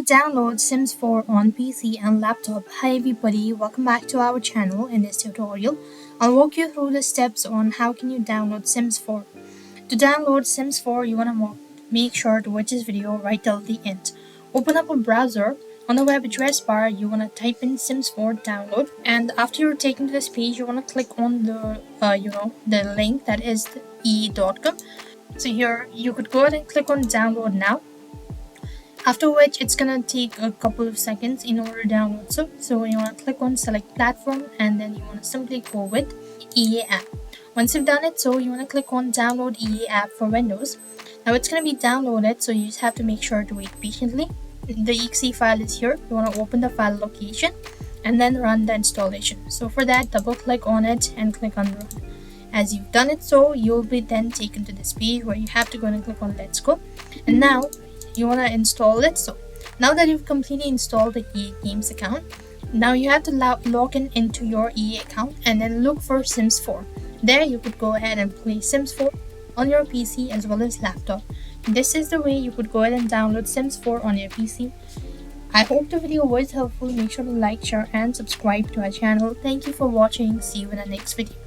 download Sims 4 on PC and laptop. Hi everybody, welcome back to our channel. In this tutorial, I'll walk you through the steps on how can you download Sims 4. To download Sims 4, you want to make sure to watch this video right till the end. Open up a browser. On the web address bar, you want to type in Sims 4 download, and after you're taken to this page, you want to click on the the link that is e.com. So here you could go ahead and click on download now. After which it's gonna take a couple of seconds in order to download. So you want to click on select platform, and then you want to simply go with EA app. Once you've done it, so you want to click on download EA app for Windows. Now it's gonna be downloaded, so you just have to make sure to wait patiently. The exe file is here. You want to open the file location and then run the installation. So for that, double click on it and click on run. As you've done it, so you'll be then taken to this page where you have to go and click on let's go. And now you want to install it. So now that you've completely installed the EA Games account, now you have to log in into your EA account and then look for Sims 4. There you could go ahead and play Sims 4 on your PC as well as laptop. This is the way you could go ahead and download Sims 4 on your PC. I hope the video was helpful. Make sure to like, share and subscribe to our channel. Thank you for watching. See you in the next video.